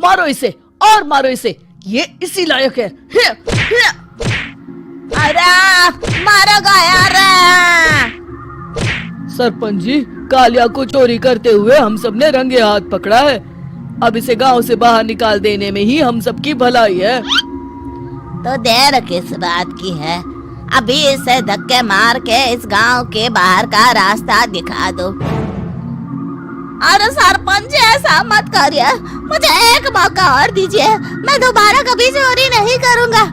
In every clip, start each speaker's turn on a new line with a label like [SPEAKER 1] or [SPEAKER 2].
[SPEAKER 1] मारो इसे और मारो इसे, ये इसी लायक है।
[SPEAKER 2] अरे मारेगा यार।
[SPEAKER 1] सरपंच जी, कालिया को चोरी करते हुए हम सब ने रंगे हाथ पकड़ा है। अब इसे गांव से बाहर निकाल देने में ही हम सबकी भलाई है।
[SPEAKER 2] तो देर किस बात की है, अभी इसे धक्के मार के इस गांव के बाहर का रास्ता दिखा दो। अरे सरपंच ऐसा मत करिए, मुझे एक मौका और दीजिए, मैं दोबारा कभी चोरी नहीं करूंगा।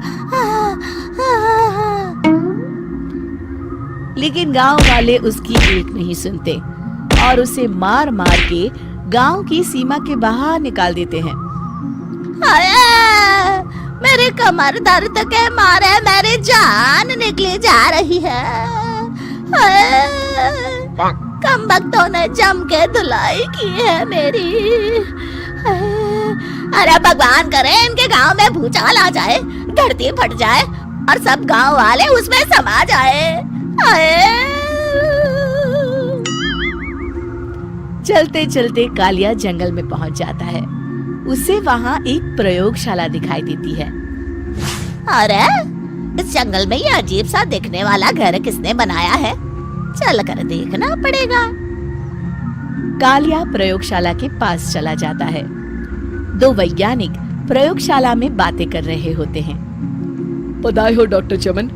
[SPEAKER 3] लेकिन गांव वाले उसकी एक नहीं सुनते और उसे मार मार के गांव की सीमा के बाहर निकाल देते हैं।
[SPEAKER 2] मेरी कमर दर्द के मारे मेरी जान निकली जा रही है। कमबख्तों ने जम के धुलाई की है मेरी। अरे भगवान करे इनके गांव में भूचाल आ जाए, धरती फट जाए और सब गांव वाले उसमें समा जाए।
[SPEAKER 3] चलते चलते कालिया जंगल में पहुंच जाता है। उसे वहाँ एक प्रयोगशाला दिखाई देती है।
[SPEAKER 2] अरे इस जंगल में ये अजीब सा दिखने वाला घर किसने बनाया है, चल कर देखना पड़ेगा।
[SPEAKER 3] कालिया प्रयोगशाला के पास चला जाता है। दो वैज्ञानिक प्रयोगशाला में बातें कर रहे होते हैं।
[SPEAKER 1] बधाई हो डॉक्टर चमन,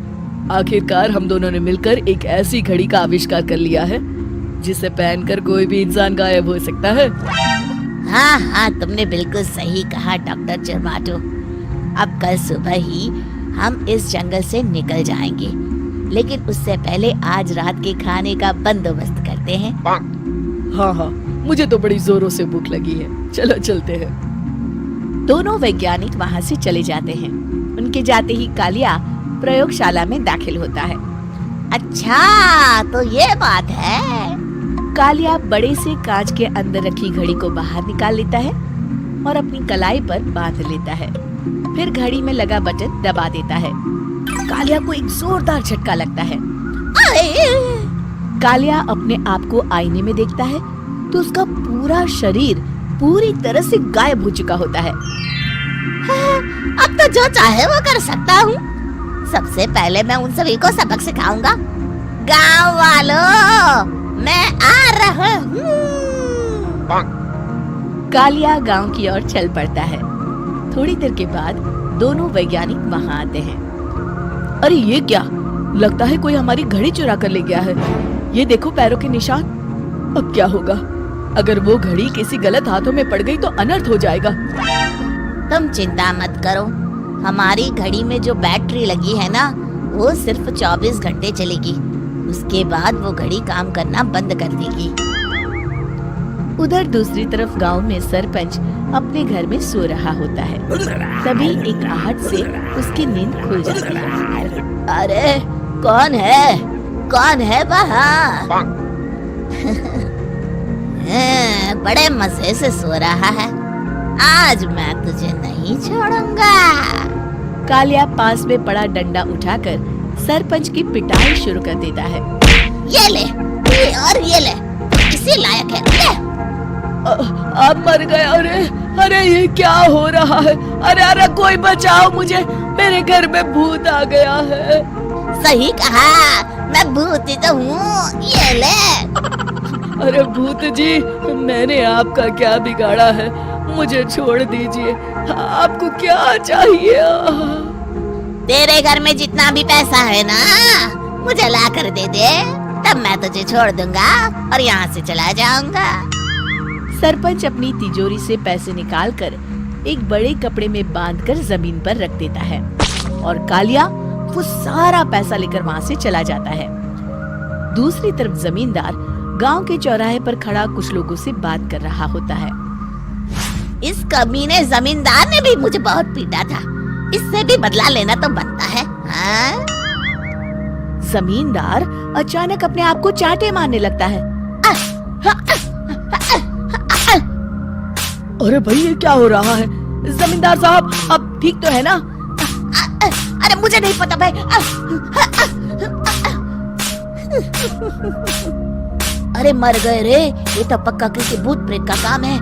[SPEAKER 1] आखिरकार हम दोनों ने मिलकर एक ऐसी घड़ी का आविष्कार कर लिया है जिसे पहनकर कोई भी इंसान गायब हो सकता है।
[SPEAKER 2] हाँ, तुमने बिल्कुल सही कहा डॉक्टर चरमाटो। अब कल सुबह ही हम इस जंगल से निकल जाएंगे, लेकिन उससे पहले आज रात के खाने का बंदोबस्त करते हैं।
[SPEAKER 1] हाँ, मुझे तो बड़ी जोरों से भूख लगी है, चलो चलते हैं।
[SPEAKER 3] दोनों वैज्ञानिक वहाँ से चले जाते हैं। उनके जाते ही कालिया प्रयोगशाला में दाखिल होता है।
[SPEAKER 2] अच्छा, तो ये बात है।
[SPEAKER 3] कालिया बड़े से कांच के अंदर रखी घड़ी को बाहर निकाल लेता है और अपनी कलाई पर बांध लेता है। फिर घड़ी में लगा बटन दबा देता है। कालिया को एक जोरदार झटका लगता है। कालिया अपने आप को आईने में देखता है तो उसका पूरा शरीर पूरी तरह से गायब हो चुका होता है।
[SPEAKER 2] अब तो जो चाहे वो कर सकता हूँ। सबसे पहले मैं उन सभी को सबक सिखाऊंगा। गांव वालों, मैं आ रहा हूँ।
[SPEAKER 3] कालिया गांव की ओर चल पड़ता है। थोड़ी देर के बाद दोनों वैज्ञानिक वहाँ आते हैं।
[SPEAKER 1] अरे ये क्या, लगता है कोई हमारी घड़ी चुरा कर ले गया है। ये देखो पैरों के निशान। अब क्या होगा, अगर वो घड़ी किसी गलत हाथों में पड़ गई तो अनर्थ हो जाएगा।
[SPEAKER 2] तुम चिंता मत करो, हमारी घड़ी में जो बैटरी लगी है ना, वो सिर्फ 24 घंटे चलेगी। उसके बाद वो घड़ी काम करना बंद कर देगी।
[SPEAKER 3] उधर दूसरी तरफ गांव में सरपंच अपने घर में सो रहा होता है। तभी एक आहट से उसकी नींद खुल जाती है।
[SPEAKER 2] अरे कौन है वहाँ? बड़े मजे से सो रहा है, आज मैं तुझे नहीं छोड़ूंगा।
[SPEAKER 3] कालिया पास में पड़ा डंडा उठाकर सरपंच की पिटाई शुरू कर देता है।
[SPEAKER 2] ये ले, ये ले, इसी लायक है, ले।
[SPEAKER 1] आप मर गए। अरे ये क्या हो रहा है? अरे कोई बचाओ मुझे, मेरे घर में भूत आ गया है।
[SPEAKER 2] सही कहा, मैं भूत ही तो हूँ, ये ले।
[SPEAKER 1] अरे भूत जी, मैंने आपका क्या बिगाड़ा है, मुझे छोड़ दीजिए। आपको क्या चाहिए?
[SPEAKER 2] तेरे घर में जितना भी पैसा है ना, मुझे ला कर दे दे, तब मैं तुझे छोड़ दूंगा और यहाँ से चला जाऊंगा।
[SPEAKER 3] सरपंच अपनी तिजोरी से पैसे निकालकर एक बड़े कपड़े में बांधकर जमीन पर रख देता है और कालिया वो सारा पैसा लेकर वहाँ से चला जाता है। दूसरी तरफ जमींदार गांव के चौराहे पर खड़ा कुछ लोगों से बात कर रहा होता है।
[SPEAKER 2] इस कमीने जमींदार ने भी मुझे बहुत पीटा था, इससे भी बदला लेना तो बनता है। हाँ?
[SPEAKER 3] जमींदार अचानक अपने आप को चांटे मारने लगता है।
[SPEAKER 1] अरे भाई ये क्या हो रहा है? जमींदार साहब, अब ठीक तो है ना?
[SPEAKER 2] अरे मुझे नहीं पता भाई। अरे मर गए रे, ये तो पक्का किसी भूत प्रेत का काम है।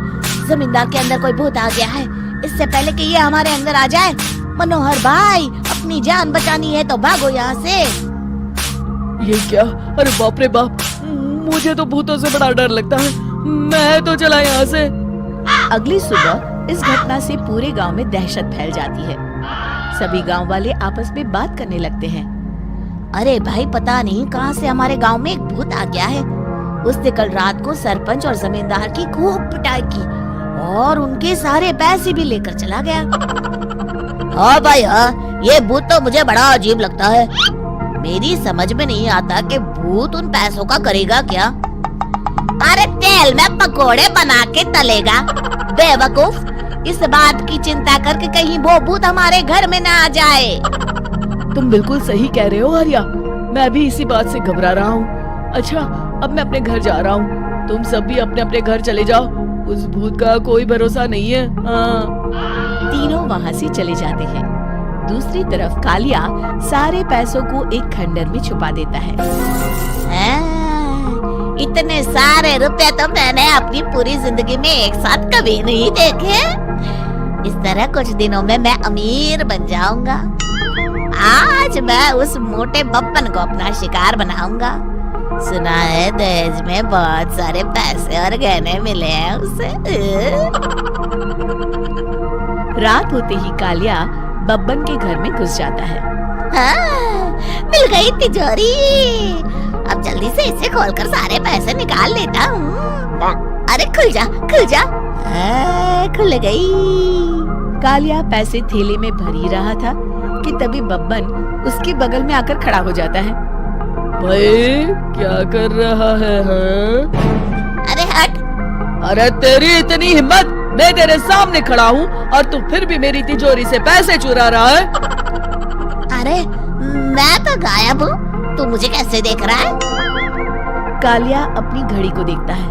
[SPEAKER 2] जमींदार के अंदर कोई भूत आ गया है, इससे पहले कि ये हमारे अंदर आ जाए। मनोहर भाई, अपनी जान बचानी है तो भागो यहाँ से।
[SPEAKER 1] ये क्या? अरे बाप रे बाप, मुझे तो भूतों से बड़ा डर लगता है। मैं तो चला यहाँ से।
[SPEAKER 3] अगली सुबह इस घटना से पूरे गांव में दहशत फैल जाती है। सभी गांव वाले आपस में बात करने लगते हैं।
[SPEAKER 2] अरे भाई, पता नहीं कहाँ से हमारे गांव में एक भूत आ गया है। उसने कल रात को सरपंच और जमींदार की खूब पिटाई की और उनके सारे पैसे भी लेकर चला गया। हाँ भाई हाँ, ये भूत तो मुझे बड़ा अजीब लगता है। मेरी समझ में नहीं आता कि भूत उन पैसों का करेगा क्या। अरे तेल में पकोड़े बना के तलेगा बेवकूफ। इस बात की चिंता करके कहीं वो भूत हमारे घर में ना आ जाए।
[SPEAKER 1] तुम बिल्कुल सही कह रहे हो आर्या, मैं भी इसी बात से घबरा रहा हूँ। अच्छा, अब मैं अपने घर जा रहा हूँ। तुम सब भी अपने अपने घर चले जाओ, उस भूत का कोई भरोसा नहीं है।
[SPEAKER 3] तीनों वहाँ से चले जाते हैं। दूसरी तरफ कालिया सारे पैसों को एक खंडर में छुपा देता है।
[SPEAKER 2] इतने सारे रुपए तो मैंने अपनी पूरी जिंदगी में एक साथ कभी नहीं देखे। इस तरह कुछ दिनों में मैं अमीर बन जाऊंगा। आज मैं उस मोटे बप्पन को अपना शिकार बनाऊंगा। सुना है दहेज में बहुत सारे पैसे और गहने मिले हैं उसे।
[SPEAKER 3] रात होते ही कालिया बब्बन के घर में घुस जाता है।
[SPEAKER 2] हाँ, मिल गई तिजोरी। अब जल्दी से इसे खोलकर सारे पैसे निकाल लेता हूँ। अरे खुल जा, खुल जा। खुल गई।
[SPEAKER 3] कालिया पैसे थैले में भर ही रहा था कि तभी बब्बन उसके बगल में आकर खड़ा हो जाता है।
[SPEAKER 1] भाई क्या कर रहा है हाँ?
[SPEAKER 2] अरे हट।
[SPEAKER 1] अरे तेरी इतनी हिम्मत, मैं तेरे सामने खड़ा हूँ और तू फिर भी मेरी तिजोरी से पैसे चुरा रहा है।
[SPEAKER 2] अरे मैं तो गायब हूँ, तू मुझे कैसे देख रहा है?
[SPEAKER 3] कालिया अपनी घड़ी को देखता है।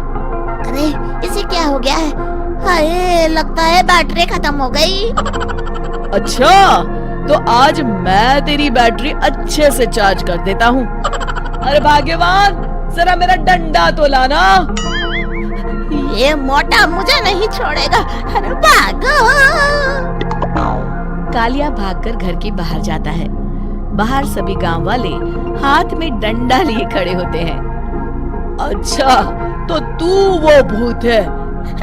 [SPEAKER 2] अरे इसे क्या हो गया है? हाय, लगता है बैटरी खत्म हो गई।
[SPEAKER 1] अच्छा, तो आज मैं तेरी बैटरी अच्छे से चार्ज कर देता हूँ। अरे भाग्यवान, जरा मेरा डंडा तो लाना।
[SPEAKER 2] ये मोटा मुझे नहीं छोड़ेगा। अरे भागो।
[SPEAKER 3] कालिया भागकर घर के बाहर जाता है। बाहर सभी गांव वाले हाथ में डंडा लिए खड़े होते हैं।
[SPEAKER 1] अच्छा, तो तू वो भूत है?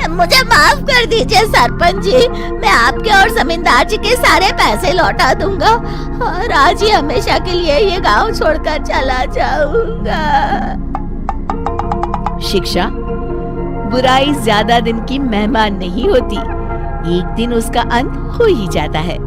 [SPEAKER 2] मुझे माफ कर दीजिए सरपंच जी, मैं आपके और जमींदार जी के सारे पैसे लौटा दूंगा और आज ही हमेशा के लिए ये गांव छोड़कर चला जाऊंगा।
[SPEAKER 3] शिक्षा, बुराई ज्यादा दिन की मेहमान नहीं होती, एक दिन उसका अंत हो ही जाता है।